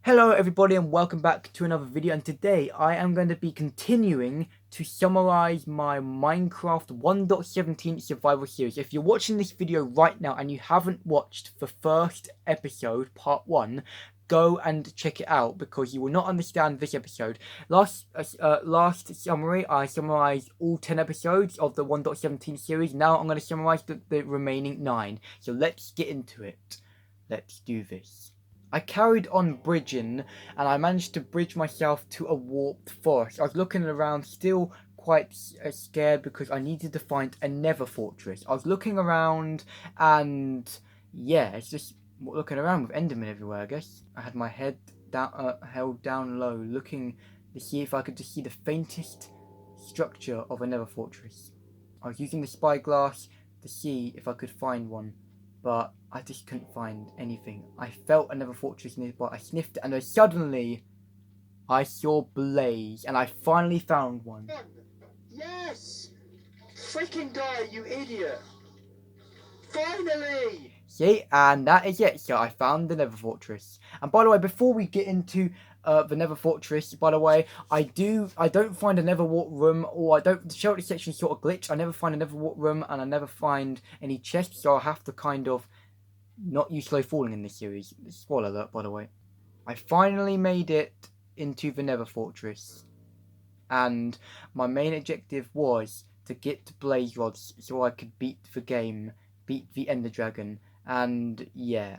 Hello everybody and welcome back to another video, and today I am going to be continuing to summarize my Minecraft 1.17 survival series. If you're watching this video right now and you haven't watched the first episode, part 1, go and check it out because you will not understand this episode. Last summary, I summarized all 10 episodes of the 1.17 series. Now I'm going to summarize the remaining 9. So let's get into it. Let's do this. I carried on bridging, and I managed to bridge myself to a warped forest. I was looking around, still quite scared because I needed to find a nether fortress. I was looking around, and yeah, it's just looking around with endermen everywhere, I guess. I had my head down, held down low, looking to see if I could just see the faintest structure of a nether fortress. I was using the spyglass to see if I could find one, but I just couldn't find anything. I felt another fortress nearby. I sniffed it, and then suddenly I saw Blaze, and I finally found one. Yes! Freaking die, you idiot! Finally! See, and that is it. So I found the Nether Fortress. And by the way, before we get into the Nether Fortress, by the way, I don't find a Nether Wart room, or the shelter section sort of glitch. I never find a Nether Wart room, and I never find any chests, so I have to kind of not use slow falling in this series. Spoiler alert, by the way. I finally made it into the Nether Fortress, and my main objective was to get Blaze Rods so I could beat the game, beat the Ender Dragon, and yeah.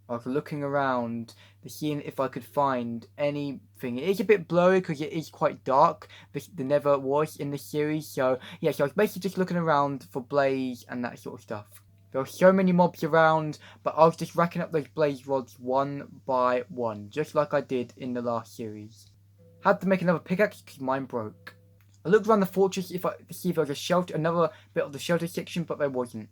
I was looking around to see if I could find anything. It is a bit blurry because it is quite dark. The Nether was in the series, so yeah. So I was basically just looking around for Blaze and that sort of stuff. There were so many mobs around, but I was just racking up those Blaze Rods one by one, just like I did in the last series. Had to make another pickaxe because mine broke. I looked around the fortress to see if there was a shelter, another bit of the shelter section, but there wasn't.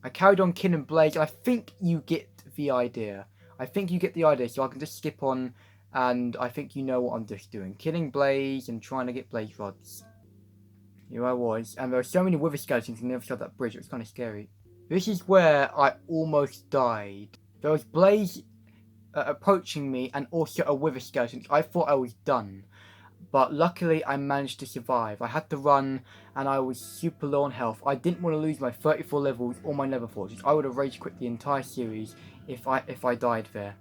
I carried on killing Blaze, and I think you get the idea. So I can just skip on, and I think you know what I'm just doing. Killing Blaze and trying to get Blaze Rods. Here I was, and there were so many wither skeletons on the other side of that bridge, it was kind of scary. This is where I almost died. There was Blaze approaching me, and also a wither skeleton. I thought I was done. But luckily I managed to survive. I had to run, and I was super low on health. I didn't want to lose my 34 levels or my Nether Fortress. I would have rage quit the entire series if I died there.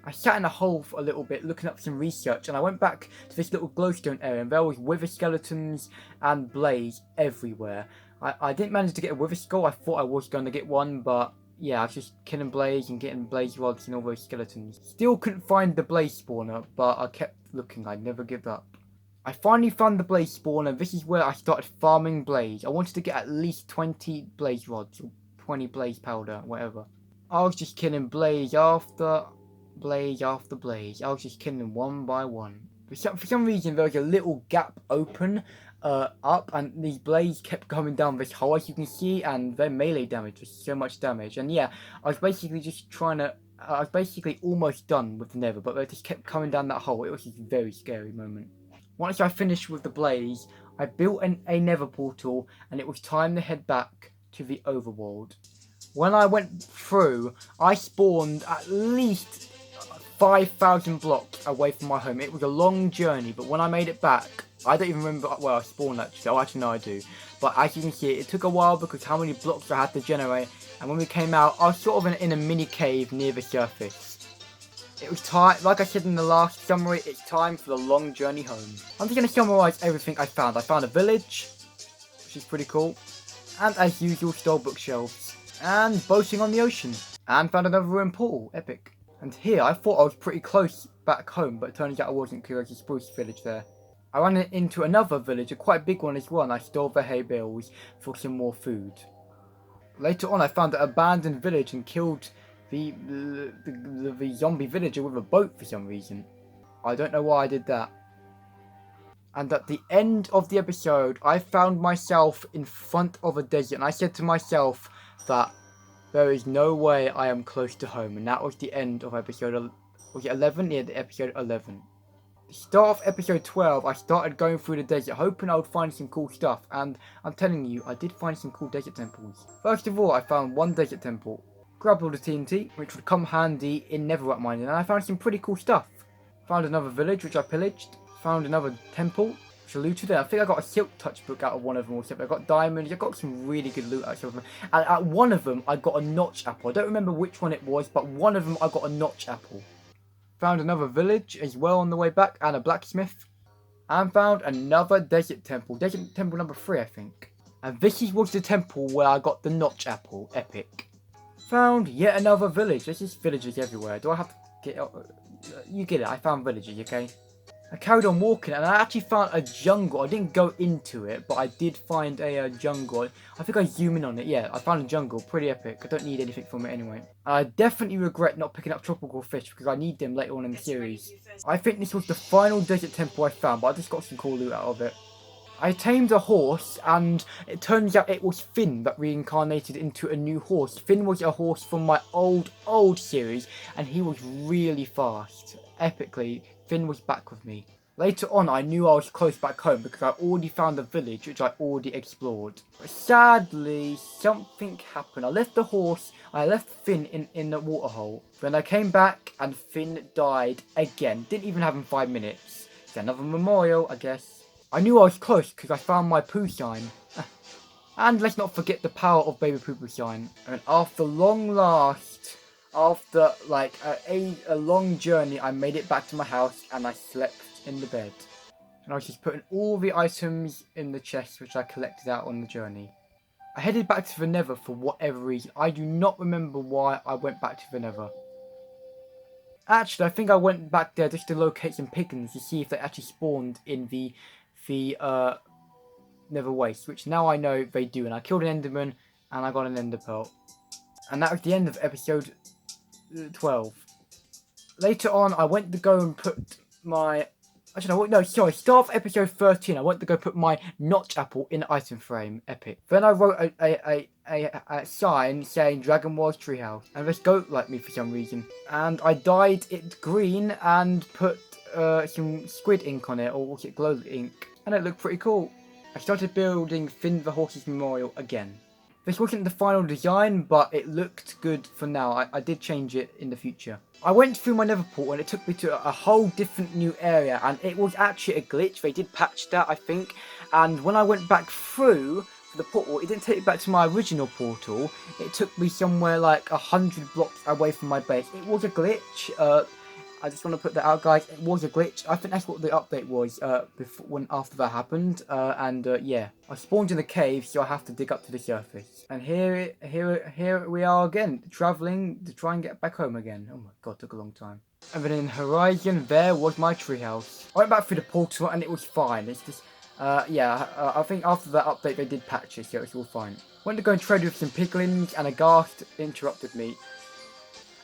I sat in a hole for a little bit looking up some research, and I went back to this little glowstone area, and there was wither skeletons and Blaze everywhere. I didn't manage to get a wither skull. I thought I was going to get one, but yeah, I was just killing Blaze and getting Blaze rods and all those skeletons. Still couldn't find the Blaze spawner, but I kept looking. I'd never give up. I finally found the Blaze spawner. This is where I started farming Blaze. I wanted to get at least 20 Blaze rods, or 20 Blaze powder, whatever. I was just killing Blaze after Blaze after Blaze. I was just killing them one by one. For some reason, there was a little gap open up, and these Blaze kept coming down this hole, as you can see, and their melee damage was so much damage. And yeah, I was basically just trying to... I was basically almost done with the Nether, but they just kept coming down that hole. It was just a very scary moment. Once I finished with the Blaze, I built a Nether portal, and it was time to head back to the overworld. When I went through, I spawned at least 5,000 blocks away from my home. It was a long journey, but when I made it back, I don't even remember where I spawned actually. Oh, actually no, I do. But as you can see, it took a while because how many blocks I had to generate. And when we came out, I was sort of in a mini cave near the surface. It was time, like I said in the last summary, it's time for the long journey home. I'm just going to summarise everything I found. I found a village, which is pretty cool. And as usual, stole bookshelves. And boating on the ocean. And found another ruined pool. Epic. And here, I thought I was pretty close back home, but it turns out I wasn't because there's a spruce village there. I ran into another village, a quite big one as well, and I stole the hay bales for some more food. Later on, I found an abandoned village and killed the zombie villager with a boat for some reason. I don't know why I did that. And at the end of the episode, I found myself in front of a desert, and I said to myself that there is no way I am close to home. And that was the end of episode, was it 11? Yeah, the episode 11. The start of episode 12, I started going through the desert, hoping I would find some cool stuff. And I'm telling you, I did find some cool desert temples. First of all, I found one desert temple. Grabbed all the TNT, which would come handy in netherite mining, and I found some pretty cool stuff. Found another village, which I pillaged. Found another temple, which I looted. I think I got a silk touch book out of one of them or something. I got diamonds. I got some really good loot out of some of them. And at one of them, I got a notch apple. I don't remember which one it was, but one of them I got a notch apple. Found another village as well on the way back, and a blacksmith. And found another desert temple. Desert temple number 3, I think. And this was the temple where I got the notch apple. Epic. Found yet another village. There's just villages everywhere. Do I have to get... you get it. I found villages, okay? I carried on walking and I actually found a jungle. I didn't go into it, but I did find a jungle. I think I zoom in on it. Yeah, I found a jungle. Pretty epic. I don't need anything from it anyway. I definitely regret not picking up tropical fish because I need them later on in the series. I think this was the final desert temple I found, but I just got some cool loot out of it. I tamed a horse, and it turns out it was Finn that reincarnated into a new horse. Finn was a horse from my old series, and he was really fast. Epically, Finn was back with me. Later on, I knew I was close back home because I already found the village which I already explored. But sadly, something happened. I left Finn in the waterhole. Then I came back and Finn died again. Didn't even have him 5 minutes. It's another memorial, I guess. I knew I was close because I found my poo sign. And let's not forget the power of baby poo poo sign. And after long last, after like a long journey, I made it back to my house and I slept in the bed. And I was just putting all the items in the chest which I collected out on the journey. I headed back to the Nether for whatever reason. I do not remember why I went back to the Nether. Actually, I think I went back there just to locate some piglins to see if they actually spawned in the Nether Waste, which now I know they do. And I killed an Enderman and I got an Ender Pearl. And that was the end of episode 12. Later on, I went to go and put my... Actually, no, sorry. Start of episode 13, I went to go put my notch apple in the item frame. Epic. Then I wrote a sign saying Dragon Wars Treehouse. And this goat liked me for some reason. And I dyed it green and put some squid ink on it, or was it glow ink? And it looked pretty cool. I started building Finn the Horse's Memorial again. This wasn't the final design, but it looked good for now. I did change it in the future. I went through my nether portal and it took me to a whole different new area, and it was actually a glitch. They did patch that, I think. And when I went back through the portal, it didn't take me back to my original portal. It took me somewhere like 100 blocks away from my base. It was a glitch. I just want to put that out, guys. It was a glitch. I think that's what the update was after that happened. Yeah, I spawned in a cave, so I have to dig up to the surface. And here we are again, traveling to try and get back home again. Oh my god, took a long time. And then in the horizon, there was my treehouse. I went back through the portal and it was fine. It's just, I think after that update they did patch it, so it's all fine. Went to go and trade with some piglins, and a ghast interrupted me.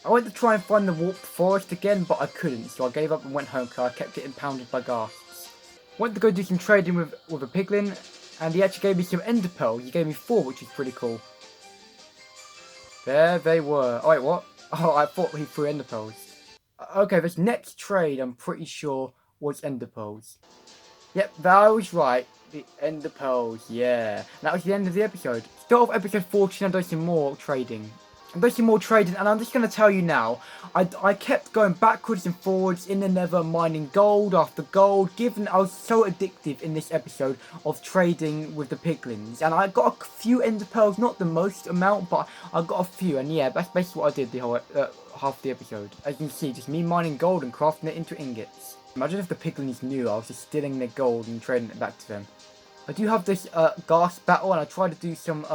I went to try and find the warped forest again, but I couldn't, so I gave up and went home because I kept getting pounded by ghasts. Went to go do some trading with a piglin, and he actually gave me some ender pearls. He gave me 4, which is pretty cool. There they were. Oh wait, what? Oh, I thought he threw ender pearls. Okay, this next trade, I'm pretty sure, was ender pearls. Yep, that was right. The ender pearls, yeah. And that was the end of the episode. Start of episode 14, I did some more trading. I'm doing some more trading, and I'm just going to tell you now, I kept going backwards and forwards in the nether, mining gold after gold, given I was so addictive in this episode of trading with the piglins. And I got a few ender pearls, not the most amount, but I got a few, and yeah, that's basically what I did the whole half the episode. As you can see, just me mining gold and crafting it into ingots. Imagine if the piglins knew I was just stealing their gold and trading it back to them. I do have this ghast battle, and I tried to do some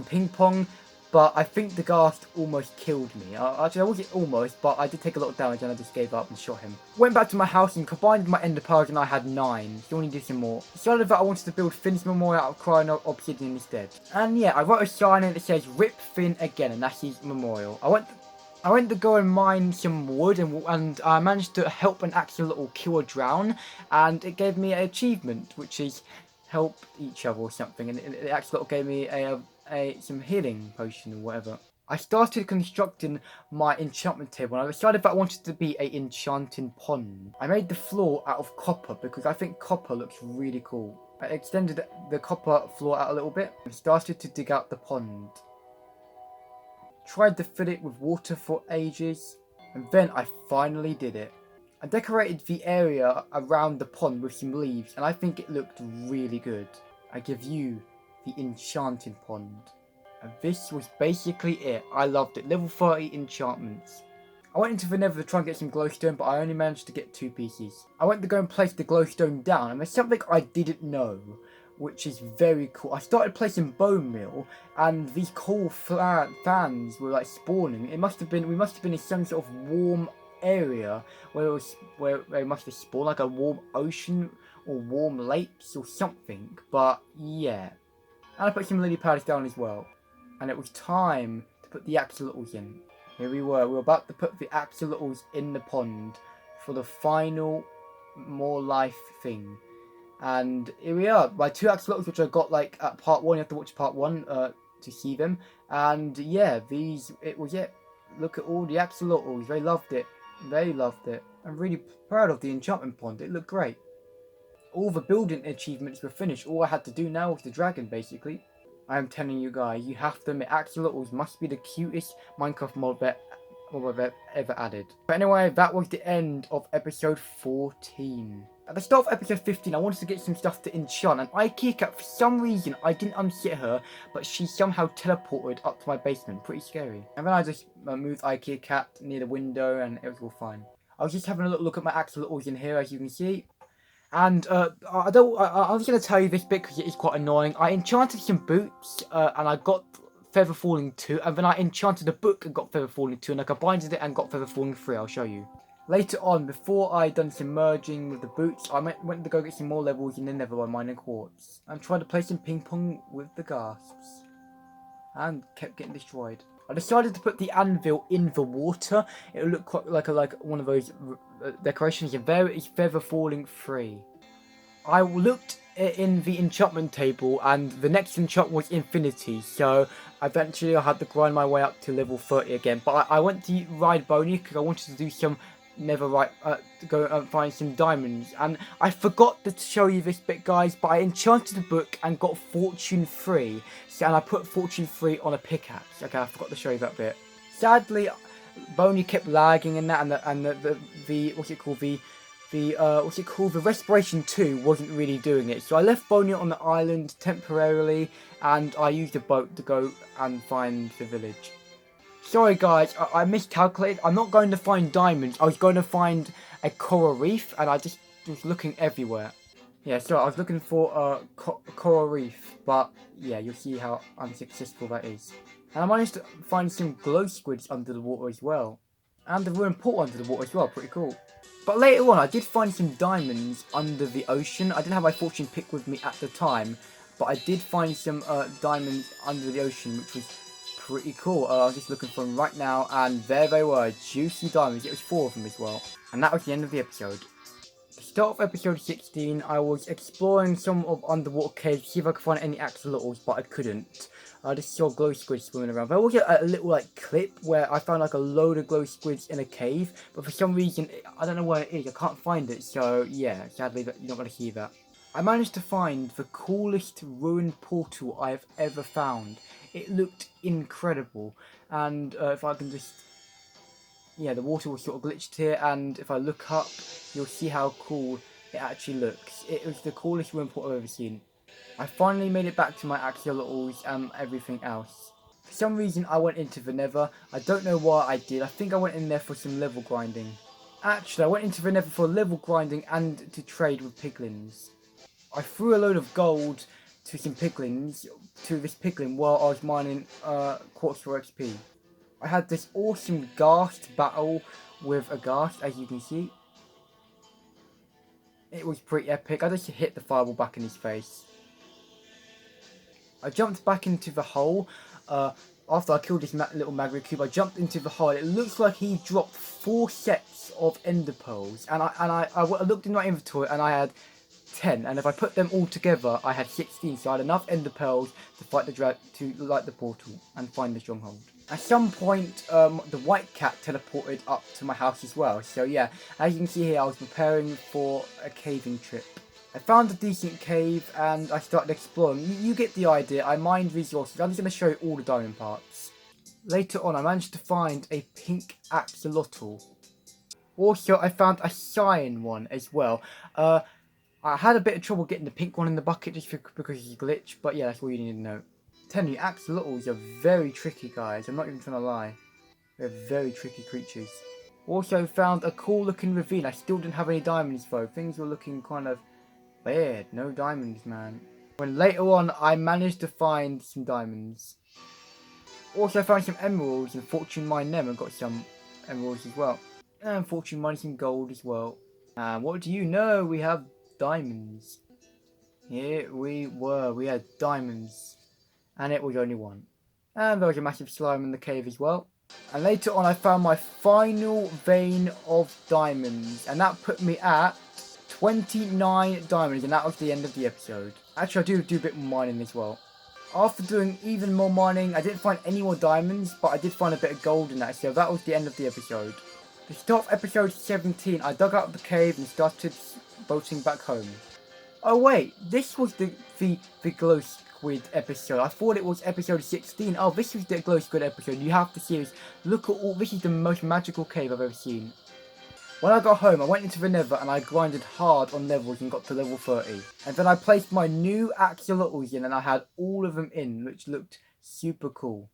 ping pong, but I think the ghast almost killed me. Actually, I wasn't almost, but I did take a lot of damage and I just gave up and shot him. Went back to my house and combined my ender pearls and I had 9. Still need to do some more. Decided that I wanted to build Finn's memorial out of crying obsidian instead. And yeah, I wrote a sign and it says RIP Finn again, and that's his memorial. I went to go and mine some wood, and I managed to help an axolotl kill or drown, and it gave me an achievement, which is help each other or something, and the axolotl gave me some healing potion or whatever. I started constructing my enchantment table, and I decided that I wanted to be an enchanting pond. I made the floor out of copper because I think copper looks really cool. I extended the copper floor out a little bit and started to dig out the pond. Tried to fill it with water for ages, and then I finally did it. I decorated the area around the pond with some leaves, and I think it looked really good. I give you the enchanting pond. And this was basically it. I loved it. Level 30 enchantments. I went into the nether to try and get some glowstone, but I only managed to get 2 pieces. I went to go and place the glowstone down, and there's something I didn't know, which is very cool. I started placing bone meal, and these cool fans were like spawning. We must have been in some sort of warm area where they must have spawned, like a warm ocean or warm lakes or something. But yeah, and I put some lily pads down as well, and it was time to put the axolotls in. Here we were about to put the axolotls in the pond for the final more life thing. And here we are, my 2 axolotls, which I got like at part 1. You have to watch part 1 to see them. And yeah, it was it. Look at all the axolotls. They loved it. They loved it. I'm really proud of the enchantment pond. It looked great. All the building achievements were finished. All I had to do now was the dragon, basically. I am telling you guys, you have to admit, axolotls must be the cutest Minecraft mod I've ever added. But anyway, that was the end of episode 14. At the start of episode 15, I wanted to get some stuff to enchant, and IKEA Cat, for some reason, I didn't unsit her, but she somehow teleported up to my basement. Pretty scary. And then I just moved IKEA Cat near the window, and it was all fine. I was just having a little look at my axolotls in here, as you can see. And I was going to tell you this bit because it is quite annoying. I enchanted some boots, and I got Feather Falling 2, and then I enchanted a book and got Feather Falling 2, and I combined it and got Feather Falling 3. I'll show you. Later on, before I done some merging with the boots, I went to go get some more levels in the nether by mining quartz. And tried to play some ping pong with the gasps. And kept getting destroyed. I decided to put the anvil in the water. It would look quite like one of those decorations. It's Feather Falling 3. I looked in the enchantment table, and the next enchant was infinity, so eventually I had to grind my way up to level 30 again. But I went to ride Boney because I wanted to do some netherite, to go and find some diamonds. And I forgot to show you this bit, guys, but I enchanted the book and got Fortune 3. So, and I put Fortune 3 on a pickaxe. Okay, I forgot to show you that bit. Sadly, Boney kept lagging in that, and the what's it called, the Respiration 2 wasn't really doing it. So I left Boney on the island temporarily, and I used a boat to go and find the village. Sorry guys, I miscalculated. I'm not going to find diamonds. I was going to find a coral reef, and I just was looking everywhere. Yeah, so I was looking for a coral reef, but yeah, you'll see how unsuccessful that is. And I managed to find some glow squids under the water as well. And a ruined portal under the water as well, pretty cool. But later on, I did find some diamonds under the ocean. I didn't have my fortune pick with me at the time, but I did find some diamonds under the ocean, which was pretty cool. I was just looking for them right now, and there they were, juicy diamonds. It was 4 of them as well. And that was the end of the episode. At the start of episode 16, I was exploring some of underwater caves to see if I could find any axolotls, but I couldn't. I just saw glow squids swimming around. There was a little like clip where I found like a load of glow squids in a cave, but for some reason, I don't know where it is. I can't find it, so yeah, sadly you're not going to see that. I managed to find the coolest ruined portal I have ever found. It looked incredible, and if I can just... yeah, the water was sort of glitched here, and if I look up, you'll see how cool it actually looks. It was the coolest ruined portal I've ever seen. I finally made it back to my axolotls and everything else. For some reason I went into the nether. I don't know why I did. I think I went in there for some level grinding. Actually, I went into the nether for level grinding and to trade with piglins. I threw a load of gold to some piglins, to this piglin, while I was mining quartz for XP. I had this awesome ghast battle with a ghast, as you can see. It was pretty epic. I just hit the fireball back in his face. I jumped back into the hole. After I killed this little magma cube, I jumped into the hole. It looks like he dropped 4 sets of ender pearls, and I looked in my inventory and I had 10. And if I put them all together, I had 16. So I had enough ender pearls to fight to light the portal and find the stronghold. At some point, the white cat teleported up to my house as well. So yeah, as you can see here, I was preparing for a caving trip. I found a decent cave and I started exploring. You get the idea. I mined resources. I'm just going to show you all the diamond parts. Later on, I managed to find a pink axolotl. Also, I found a cyan one as well. I had a bit of trouble getting the pink one in the bucket just because of the glitch, but yeah, that's all you need to know. I'm telling you, axolotls are very tricky, guys. I'm not even trying to lie. They're very tricky creatures. Also found a cool looking ravine. I still didn't have any diamonds though. Things were looking kind of weird. No diamonds, man. When later on I managed to find some diamonds. Also found some emeralds and fortune mined them and got some emeralds as well. And fortune mined some gold as well. And what do you know? We have diamonds. Here we were. We had diamonds. And it was only one. And there was a massive slime in the cave as well. And later on I found my final vein of diamonds. And that put me at 29 diamonds. And that was the end of the episode. Actually, I do a bit more mining as well. After doing even more mining, I didn't find any more diamonds, but I did find a bit of gold in that, so that was the end of the episode. To start episode 17, I dug out of the cave and started boating back home. Oh wait, this was the glow squid episode. I thought it was episode 16. Oh, this was the glow squid episode. You have to see this. Look at all, this is the most magical cave I've ever seen. When I got home, I went into the nether and I grinded hard on levels and got to level 30. And then I placed my new axolotls in and I had all of them in, which looked super cool.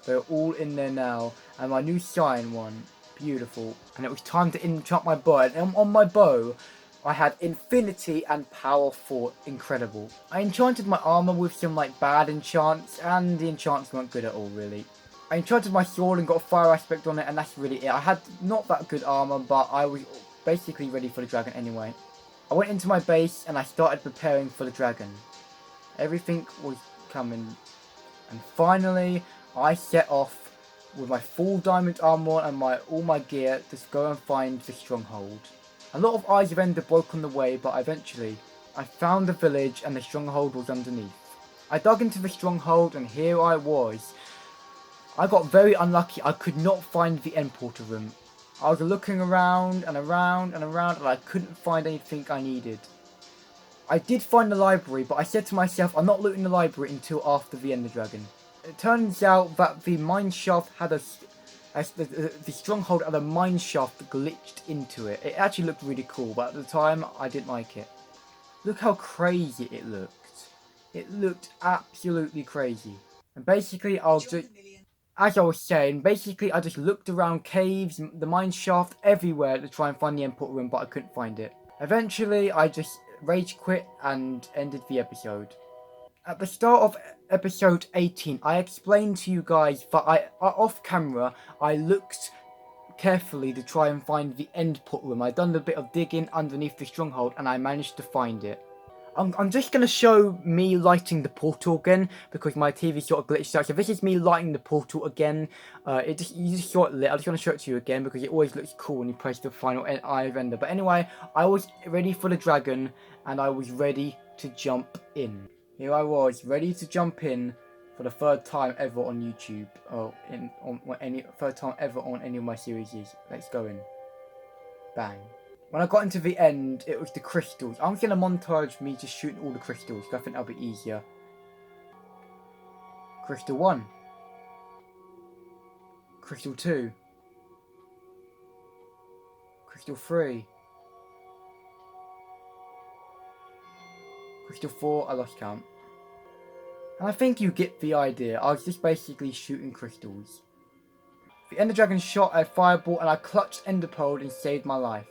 They're all in there now. And my new cyan one, beautiful. And it was time to enchant my bow. And on my bow, I had infinity and power 4, incredible. I enchanted my armor with some like bad enchants and the enchants weren't good at all really. I enchanted my sword and got a fire aspect on it and that's really it. I had not that good armor but I was basically ready for the dragon anyway. I went into my base and I started preparing for the dragon. Everything was coming and finally I set off with my full diamond armor and all my gear to go and find the stronghold. A lot of Eyes of Ender broke on the way but eventually I found the village and the stronghold was underneath. I dug into the stronghold and here I was. I got very unlucky. I could not find the end portal room. I was looking around and around and around and I couldn't find anything I needed. I did find the library, but I said to myself, I'm not looting the library until after the Ender Dragon. It turns out that the mine shaft had the stronghold had a mine shaft glitched into it. It actually looked really cool, but at the time, I didn't like it. Look how crazy it looked. It looked absolutely crazy. And basically, as I was saying, basically I just looked around caves, the mine shaft, everywhere to try and find the import room, but I couldn't find it. Eventually, I just rage quit and ended the episode. At the start of episode 18, I explained to you guys that off camera, I looked carefully to try and find the end port room. I'd done a bit of digging underneath the stronghold and I managed to find it. I'm just going to show me lighting the portal again because my TV sort of glitched out. So this is me lighting the portal again. You just saw it lit. I just want to show it to you again because it always looks cool when you press the final Eye of Ender. But anyway, I was ready for the dragon and I was ready to jump in. Here I was ready to jump in for the third time ever on YouTube. Third time ever on any of my series. Let's go in. Bang. When I got into the end, it was the crystals. I'm going to montage me just shooting all the crystals, because I think that'll be easier. Crystal 1. Crystal 2. Crystal 3. Crystal 4, I lost count. And I think you get the idea. I was just basically shooting crystals. The Ender Dragon shot a fireball and I clutched Ender Pearl and saved my life.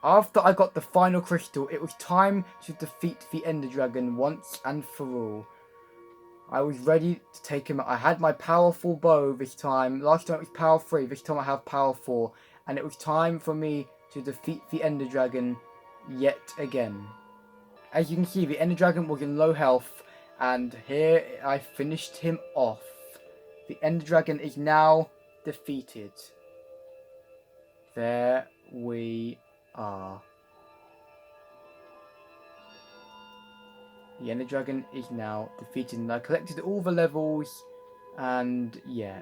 After I got the final crystal, it was time to defeat the Ender Dragon once and for all. I was ready to take him out. I had my powerful bow this time. Last time it was power 3, this time I have power 4. And it was time for me to defeat the Ender Dragon yet again. As you can see, the Ender Dragon was in low health. And here I finished him off. The Ender Dragon is now defeated. There we are. The Ender Dragon is now defeated and I collected all the levels and yeah.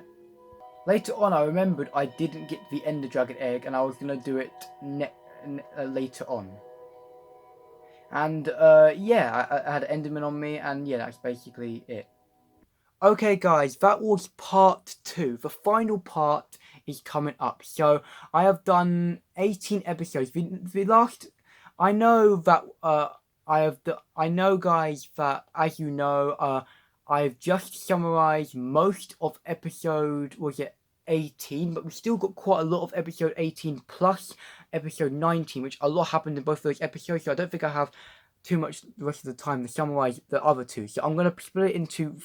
Later on I remembered I didn't get the Ender Dragon egg and I was going to do it later on. And yeah, I had an Enderman on me and yeah, that's basically it. Okay guys, that was part 2, the final part is coming up. So I have done 18 episodes. The last, I know that I know, guys, that as you know, I've just summarized most of episode, was it 18, but we still got quite a lot of episode 18 plus episode 19, which a lot happened in both of those episodes, so I don't think I have too much the rest of the time to summarize the other two. So I'm going to split it into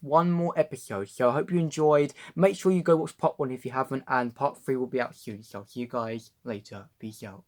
one more episode. So I hope you enjoyed. Make sure you go watch part 1 if you haven't, and part 3 will be out soon. So I'll see you guys later. Peace out.